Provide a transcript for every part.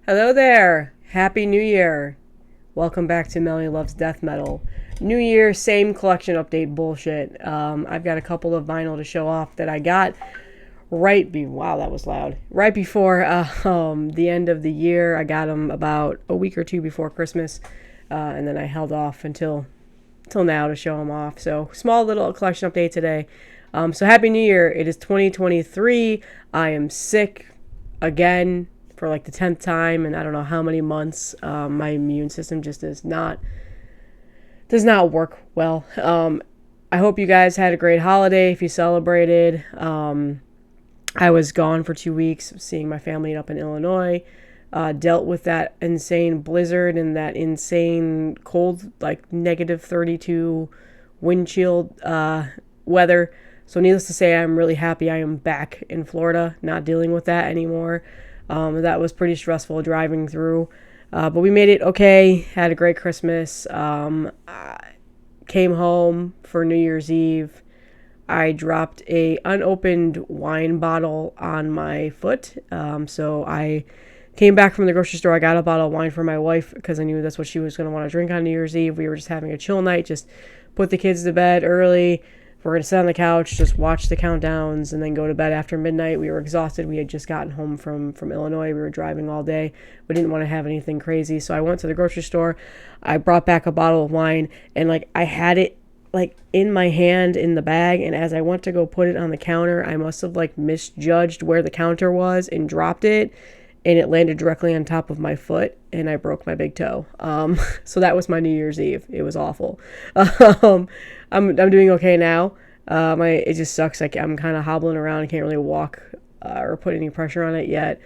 Hello there. Happy New Year. Welcome back to Melanie Loves Death Metal. New Year, same collection update bullshit. I've got a couple of vinyl to show off that I got wow, that was loud. Right before the end of the year. I got them about a week or two before Christmas, and then I held off until now to show them off. So small little collection update today. So Happy New Year. It is 2023. I am sick again for like the 10th time and I don't know how many months. My immune system just does not work well. I hope you guys had a great holiday if you celebrated. I was gone for 2 weeks seeing my family up in Illinois. Dealt with that insane blizzard and that insane cold, like negative 32 wind chill weather. So needless to say, I'm really happy I am back in Florida, not dealing with that anymore. That was pretty stressful driving through. But we made it okay, had a great Christmas. Came home for New Year's Eve. I dropped a unopened wine bottle on my foot. So I came back from the grocery store. I got a bottle of wine for my wife because I knew that's what she was going to want to drink on New Year's Eve. We were just having a chill night, just put the kids to bed early. We're going to sit on the couch, just watch the countdowns, and then go to bed after midnight. We were exhausted. We had just gotten home from Illinois. We were driving all day. We didn't want to have anything crazy. So I went to the grocery store. I brought back a bottle of wine, and I had it in my hand in the bag. And as I went to go put it on the counter, I must have misjudged where the counter was and dropped it. And it landed directly on top of my foot, and I broke my big toe. So that was my New Year's Eve. It was awful. I'm doing okay now. It just sucks. I'm kind of hobbling around. I can't really walk or put any pressure on it yet.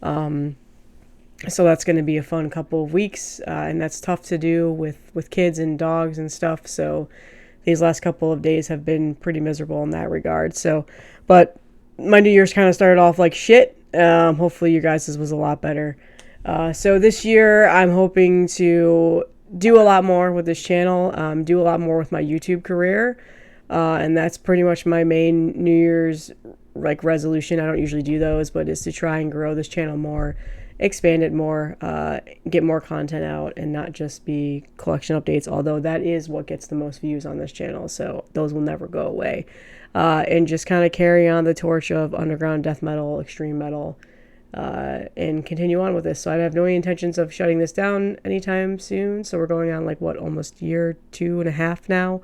So that's going to be a fun couple of weeks, and that's tough to do with kids and dogs and stuff. So these last couple of days have been pretty miserable in that regard. So, but my New Year's kind of started off like shit. Hopefully you guys' was a lot better. So this year I'm hoping to do a lot more with this channel, do a lot more with my YouTube career. And that's pretty much my main New Year's resolution. I don't usually do those, but is to try and grow this channel more, expand it more, get more content out and not just be collection updates, although that is what gets the most views on this channel. So those will never go away. And just kind of carry on the torch of underground death metal, extreme metal, and continue on with this. So I have no intentions of shutting this down anytime soon. So we're going on almost year 2.5 now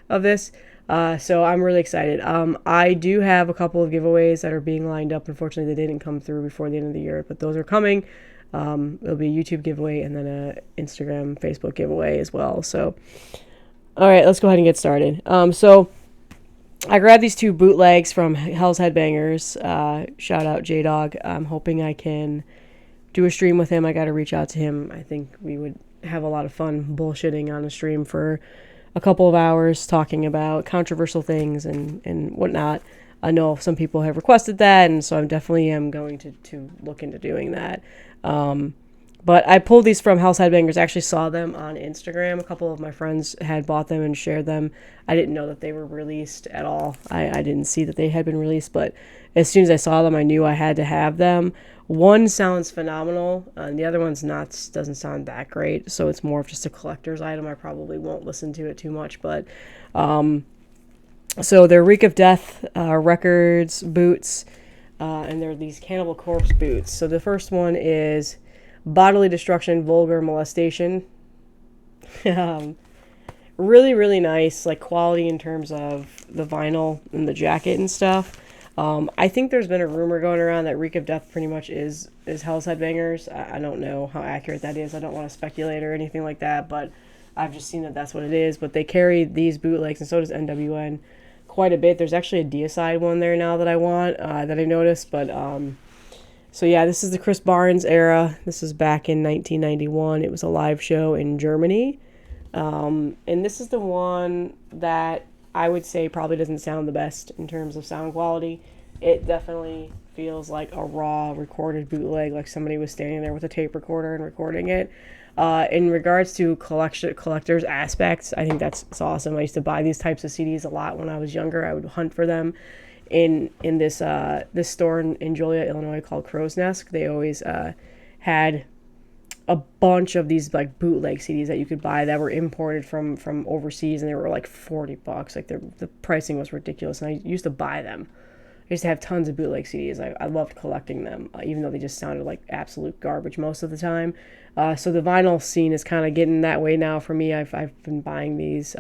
of this. So I'm really excited. I do have a couple of giveaways that are being lined up. Unfortunately, they didn't come through before the end of the year, but those are coming. It'll be a YouTube giveaway and then a Instagram, Facebook giveaway as well. So, all right, let's go ahead and get started. So I grabbed these 2 bootlegs from Hell's Headbangers. Shout out J-Dog. I'm hoping I can do a stream with him. I got to reach out to him. I think we would have a lot of fun bullshitting on a stream for a couple of hours talking about controversial things and whatnot. I know some people have requested that, and so I definitely am going to look into doing that. But I pulled these from Hell's Headbangers. I actually saw them on Instagram. A couple of my friends had bought them and shared them. I didn't know that they were released at all. I didn't see that they had been released, but as soon as I saw them, I knew I had to have them. One sounds phenomenal, and the other one's doesn't sound that great, so it's more of just a collector's item. I probably won't listen to it too much, but so they're Reek of Death Records boots, and they're these Cannibal Corpse boots. So the first one is Bodily Destruction, Vulgar Molestation. Really, really nice, quality in terms of the vinyl and the jacket and stuff. I think there's been a rumor going around that Reek of Death pretty much is Hell's Headbangers. I don't know how accurate that is. I don't want to speculate or anything like that, but I've just seen that that's what it is. But they carry these bootlegs, and so does NWN quite a bit. There's actually a Deicide one there now that I want, that I noticed, but so yeah, this is the Chris Barnes era. This is back in 1991. It was a live show in Germany. And this is the one that I would say probably doesn't sound the best in terms of sound quality. It definitely feels like a raw recorded bootleg, like somebody was standing there with a tape recorder and recording it. In regards to collector's aspects, I think that's awesome. I used to buy these types of CDs a lot when I was younger. I would hunt for them. In this store in Joliet, Illinois called Crow's Nest. They always had a bunch of these like bootleg CDs that you could buy that were imported from overseas, and they were like $40. Like the pricing was ridiculous, and I used to buy them. I used to have tons of bootleg CDs. I loved collecting them, even though they just sounded like absolute garbage most of the time. So the vinyl scene is kind of getting that way now for me. I've been buying these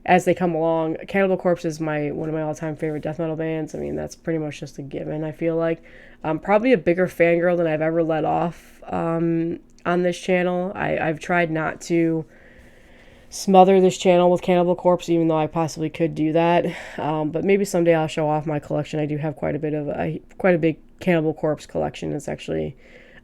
as they come along. Cannibal Corpse is one of my all-time favorite death metal bands. I mean, that's pretty much just a given, I feel like. I'm probably a bigger fangirl than I've ever let off on this channel. I've tried not to smother this channel with Cannibal Corpse, even though I possibly could do that. But maybe someday I'll show off my collection. I do have quite a big Cannibal Corpse collection. It's actually,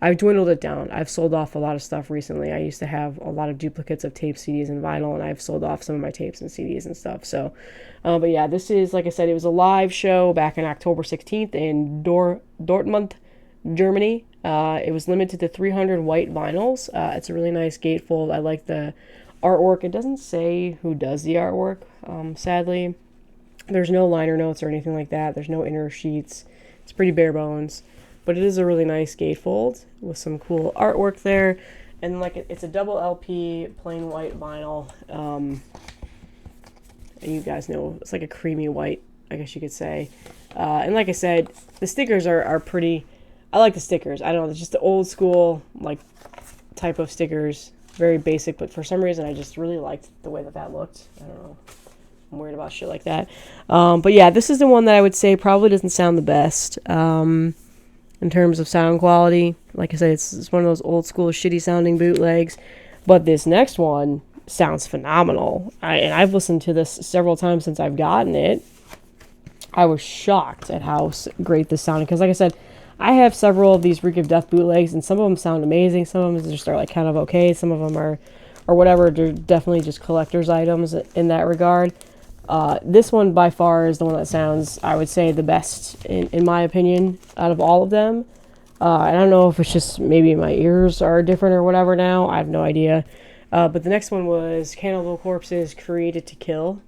I've dwindled it down. I've sold off a lot of stuff recently. I used to have a lot of duplicates of tape, CDs, and vinyl, and I've sold off some of my tapes and CDs and stuff. So, but yeah, this is, like I said, it was a live show back on October 16th in Dortmund, Germany. It was limited to 300 white vinyls. It's a really nice gatefold. I like the artwork. It doesn't say who does the artwork, sadly. There's no liner notes or anything like that. There's no inner sheets. It's pretty bare bones. But it is a really nice gatefold with some cool artwork there. And like it's a double LP, plain white vinyl. And you guys know, it's like a creamy white, I guess you could say. And like I said, the stickers are pretty... I like the stickers. I don't know, it's just the old school, like, type of stickers. Very basic, but for some reason I just really liked the way that looked. I don't know. I'm weird about shit like that. But yeah, this is the one that I would say probably doesn't sound the best in terms of sound quality. Like I said, it's one of those old school shitty sounding bootlegs. But this next one sounds phenomenal. And I've listened to this several times since I've gotten it. I was shocked at how great this sounded. Because like I said, I have several of these Reek of Death bootlegs, and some of them sound amazing. Some of them just are like kind of okay. Some of them are whatever. They're definitely just collector's items in that regard. This one by far is the one that sounds, I would say, the best in my opinion out of all of them. And I don't know if it's just maybe my ears are different or whatever now. I have no idea. But the next one was Cannibal Corpse's Created to Kill.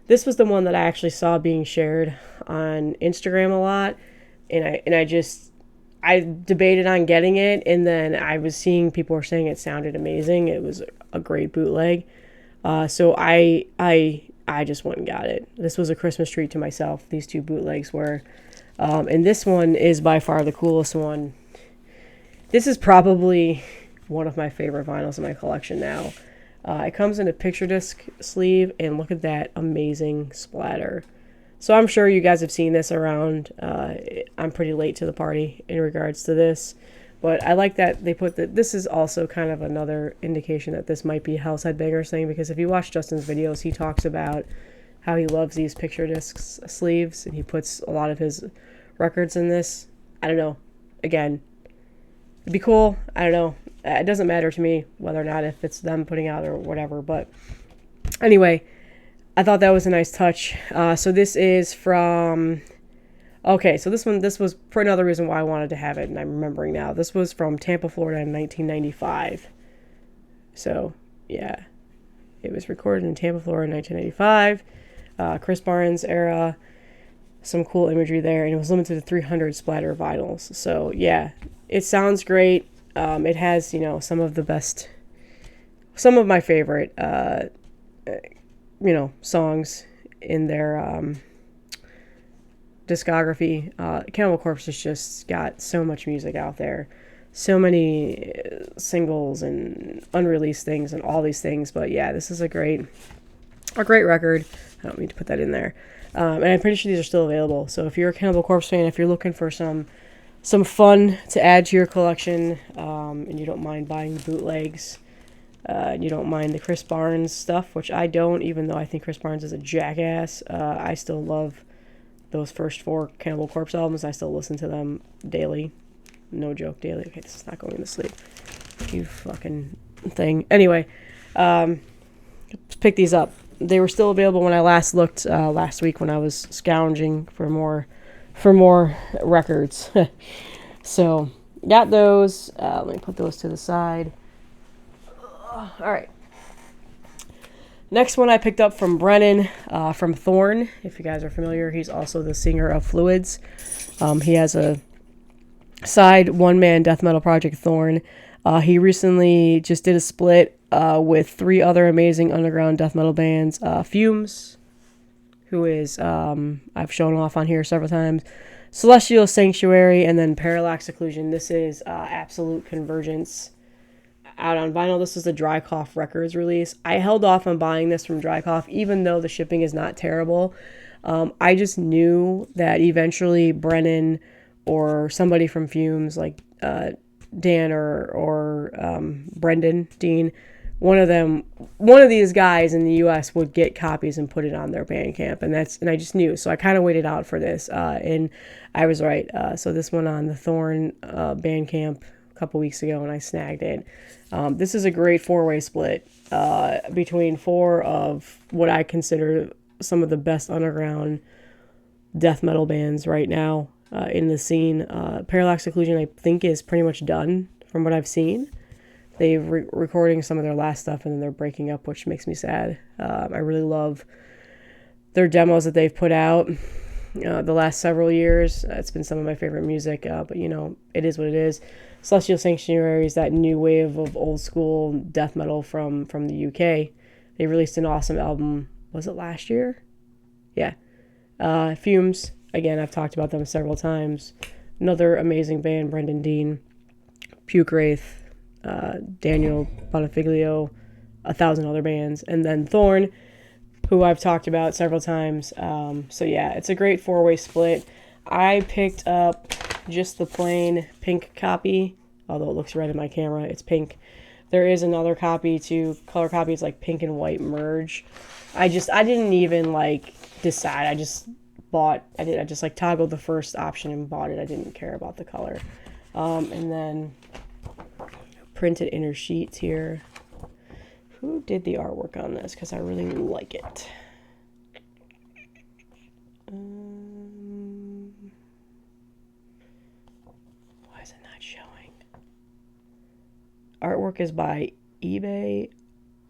This was the one that I actually saw being shared on Instagram a lot. And I debated on getting it, and then I was seeing people were saying it sounded amazing. It was a great bootleg. So I just went and got it. This was a Christmas treat to myself. These two bootlegs were. And this one is by far the coolest one. This is probably one of my favorite vinyls in my collection now. It comes in a picture disc sleeve, and look at that amazing splatter. So I'm sure you guys have seen this around. I'm pretty late to the party in regards to this. But I like that they put that. This is also kind of another indication that this might be a Hell's Headbangers thing, because if you watch Justin's videos, he talks about how he loves these picture discs sleeves, and he puts a lot of his records in this. I don't know. Again, it'd be cool. I don't know. It doesn't matter to me whether or not if it's them putting out or whatever. But anyway, I thought that was a nice touch. So this is from... Okay, so this was for another reason why I wanted to have it, and I'm remembering now. This was from Tampa, Florida in 1995. So, yeah. It was recorded in Tampa, Florida in 1995. Chris Barnes era. Some cool imagery there, and it was limited to 300 splatter vinyls. So, yeah. It sounds great. It has, some of my favorite, songs in their discography. Cannibal Corpse has just got so much music out there, so many singles and unreleased things and all these things. But yeah, this is a great record. I don't mean to put that in there. And I'm pretty sure these are still available. So if you're a Cannibal Corpse fan, if you're looking for some fun to add to your collection, and you don't mind buying bootlegs, and you don't mind the Chris Barnes stuff, which I don't, even though I think Chris Barnes is a jackass. I still love those first 4 Cannibal Corpse albums. I still listen to them daily. No joke, daily. Okay, this is not going to sleep. You fucking thing. Anyway, pick these up. They were still available when I last looked last week when I was scrounging for more records. So, got those. Let me put those to the side. All right. Next one I picked up from Brennan from Thorn. If you guys are familiar, he's also the singer of Fluids. He has a side one-man death metal project, Thorn. He recently just did a split with 3 other amazing underground death metal bands. Fumes, who is, I've shown off on here several times, Celestial Sanctuary, and then Perilaxe Occlusion. This is Absolute Convergence out on vinyl. This is the Dry Cough Records release. I held off on buying this from Dry Cough, even though the shipping is not terrible. I just knew that eventually Brennan or somebody from Fumes, like Dan or Brendan Dean, one of these guys in the U.S. would get copies and put it on their Bandcamp, and I just knew. So I kind of waited out for this, and I was right. So this went on the Thorn Bandcamp a couple weeks ago, and I snagged it. This is a great 4-way split between 4 of what I consider some of the best underground death metal bands right now in the scene. Perilaxe Occlusion, I think, is pretty much done from what I've seen. They're recording some of their last stuff, and then they're breaking up, which makes me sad. I really love their demos that they've put out the last several years. It's been some of my favorite music, but it is what it is. Celestial Sanctuary is that new wave of old school death metal from the UK. They released an awesome album. Was it last year? Yeah. Fumes. Again, I've talked about them several times. Another amazing band, Brendan Dean, Puke Wraith, Daniel Bonifiglio, 1,000 other bands. And then Thorn, who I've talked about several times. So yeah, it's a great 4-way split. I picked up just the plain pink copy, although it looks red in my camera. It's pink. There is another copy too, color copy. It's like pink and white merge. I didn't even decide. I just bought. I just toggled the first option and bought it. I didn't care about the color. And then printed inner sheets here. Who did the artwork on this? Because I really like it. Why is it not showing? Artwork is by eBay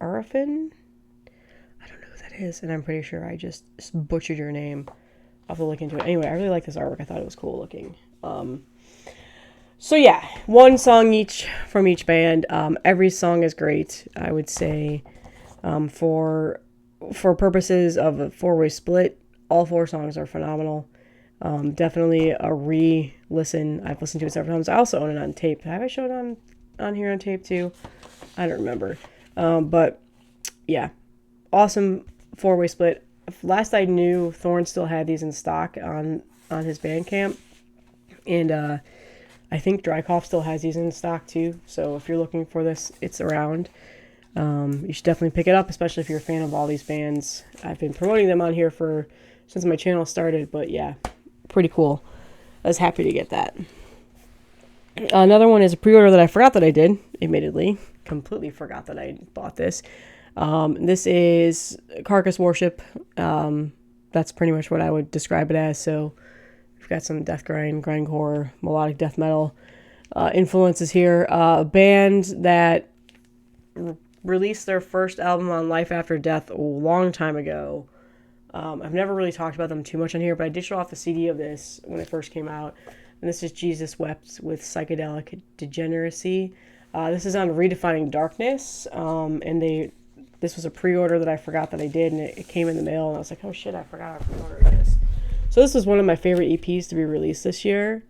Arafin. I don't know who that is, and I'm pretty sure I just butchered your name. I'll have to look into it. Anyway, I really like this artwork. I thought it was cool looking. So yeah, 1 song each from each band. Every song is great, I would say. For purposes of a 4-way split, all 4 songs are phenomenal. Definitely a re-listen. I've listened to it several times. I also own it on tape. Have I showed it on here on tape too? I don't remember. But yeah, awesome 4-way split. Last I knew, Thorn still had these in stock on his Bandcamp, and I think Dry Cough still has these in stock too. So if you're looking for this, it's around. You should definitely pick it up, especially if you're a fan of all these bands. I've been promoting them on here since my channel started, but yeah, pretty cool. I was happy to get that. Another one is a pre-order that I forgot that I did, admittedly. Completely forgot that I bought this. This is Carcass Worship. That's pretty much what I would describe it as. So we've got some death grind, grindcore, melodic death metal influences here. A band that released their first album on Life After Death a long time ago. I've never really talked about them too much on here, but I did show off the CD of this when it first came out. And this is Jesus Wept with Psychedelic Degeneracy. This is on Redefining Darkness. And this was a pre-order that I forgot that I did, and it came in the mail, and I was like, oh shit, I forgot I pre-ordered this. So this was one of my favorite EPs to be released this year.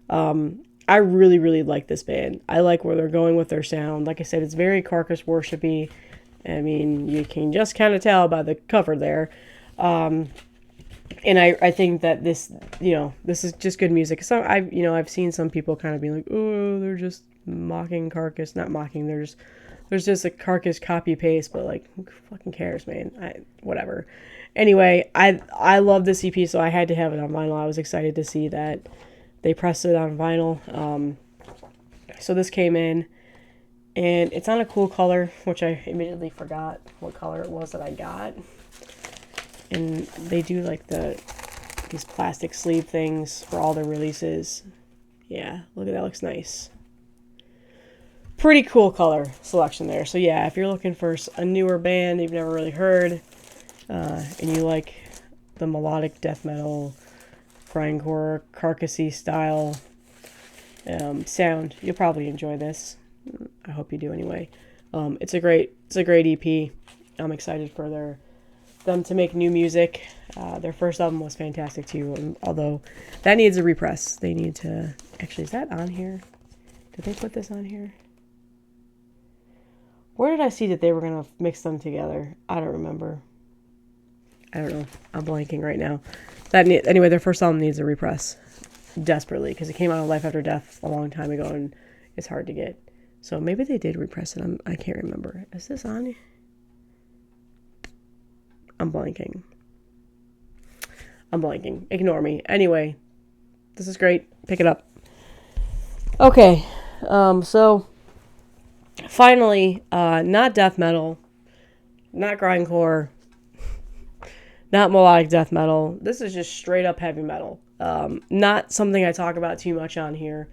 I really, really like this band. I like where they're going with their sound. Like I said, it's very Carcass worshipy. I mean, you can just kind of tell by the cover there. And I think that this is just good music. So I've seen some people kind of be like, oh, they're just mocking Carcass. Not mocking, there's just a Carcass copy paste, but like, who fucking cares, man? Whatever. Anyway, I love this EP, so I had to have it on vinyl. I was excited to see that they pressed it on vinyl. So this came in, and it's on a cool color, which I immediately forgot what color it was that I got. And they do like these plastic sleeve things for all their releases. Yeah, look at that, looks nice. Pretty cool color selection there. So yeah, if you're looking for a newer band you've never really heard, and you like the melodic death metal, grindcore, Carcass-style sound, you'll probably enjoy this. I hope you do anyway. It's a great EP. I'm excited for them to make new music. Their first album was fantastic too, although that needs a repress. They need to... Actually, is that on here? Did they put this on here? Where did I see that they were going to mix them together? I don't remember. I don't know. I'm blanking right now. Anyway, their first album needs a repress. Desperately, because it came out of Life After Death a long time ago, and it's hard to get. So maybe they did repress it. I can't remember. Is this on? I'm blanking. Ignore me. Anyway, this is great. Pick it up. Okay. So, finally, not death metal, not grindcore, not melodic death metal. This is just straight up heavy metal. Not something I talk about too much on here.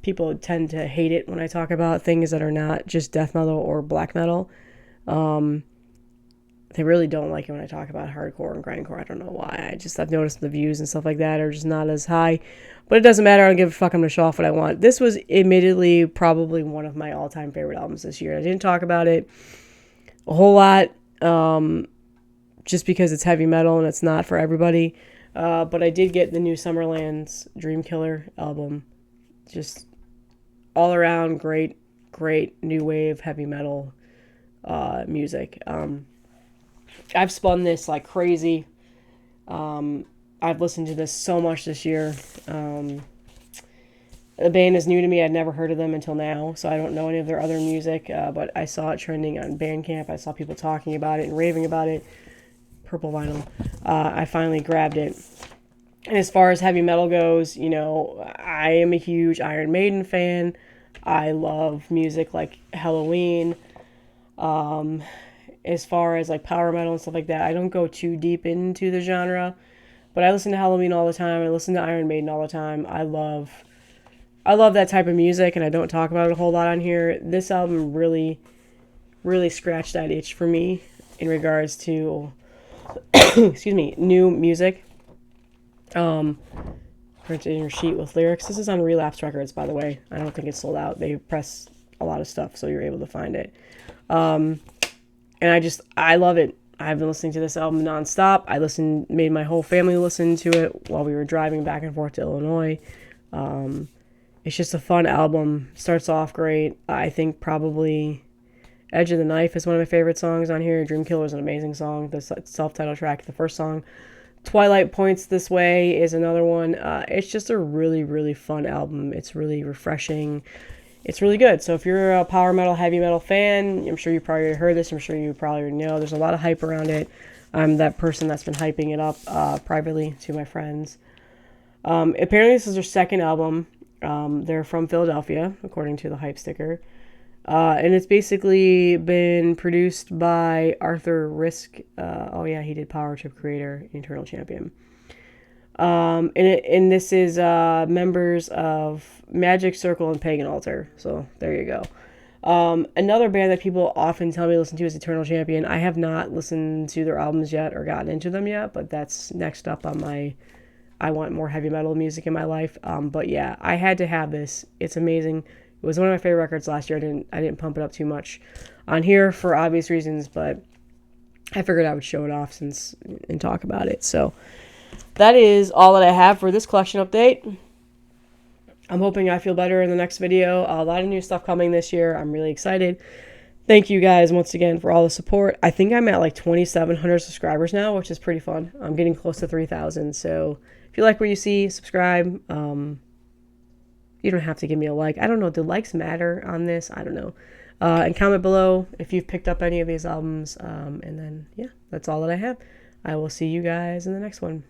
People tend to hate it when I talk about things that are not just death metal or black metal. They really don't like it when I talk about hardcore and grindcore. I don't know why. I've noticed the views and stuff like that are just not as high. But it doesn't matter. I don't give a fuck. I'm going to show off what I want. This was admittedly probably one of my all-time favorite albums this year. I didn't talk about it a whole lot just because it's heavy metal and it's not for everybody. But I did get the new Summerlands Dreamkiller album. Just all around great new wave heavy metal music. I've spun this like crazy. I've listened to this so much this year. The band is new to me. I'd never heard of them until now, so I don't know any of their other music, but I saw it trending on Bandcamp. I saw people talking about it and raving about it. Purple vinyl. I finally grabbed it. And as far as heavy metal goes, you know, I am a huge Iron Maiden fan. I love music like Halloween. As far as like power metal and stuff like that, I don't go too deep into the genre, but I listen to Halloween all the time. I listen to Iron Maiden all the time. I love that type of music, and I don't talk about it a whole lot on here. This album really scratched that itch for me in regards to excuse me, new music. Printed in your sheet with lyrics. This is on Relapse Records, by the way. I don't think it's sold out. They press a lot of stuff, so you're able to find it. And I love it. I've been listening to this album nonstop. Made my whole family listen to it while we were driving back and forth to Illinois. It's just a fun album. Starts off great. I think probably Edge of the Knife is one of my favorite songs on here. Dreamkiller is an amazing song. The self-titled track, the first song. Twilight Points This Way is another one. It's just a really fun album. It's really refreshing. It's really good. So if you're a power metal, heavy metal fan, I'm sure you probably already heard this. I'm sure you probably already know. There's a lot of hype around it. I'm that person that's been hyping it up privately to my friends. Apparently this is their second album. They're from Philadelphia, according to the hype sticker. And it's basically been produced by Arthur Risk. He did Power Trip Creator, Eternal Champion. And this is members of Magic Circle and Pagan Altar. So there you go. Another band that people often tell me to listen to is Eternal Champion. I have not listened to their albums yet or gotten into them yet, but that's next up on my I want more heavy metal music in my life. But yeah, I had to have this. It's amazing. It was one of my favorite records last year. I didn't pump it up too much on here for obvious reasons, but I figured I would show it off and talk about it. So that is all that I have for this collection update. I'm hoping I feel better in the next video. A lot of new stuff coming this year. I'm really excited. Thank you guys once again for all the support. I think I'm at like 2,700 subscribers now, which is pretty fun. I'm getting close to 3,000. So if you like what you see, subscribe. You don't have to give me a like. I don't know. Do likes matter on this? I don't know. And comment below if you've picked up any of these albums. And then, yeah, that's all that I have. I will see you guys in the next one.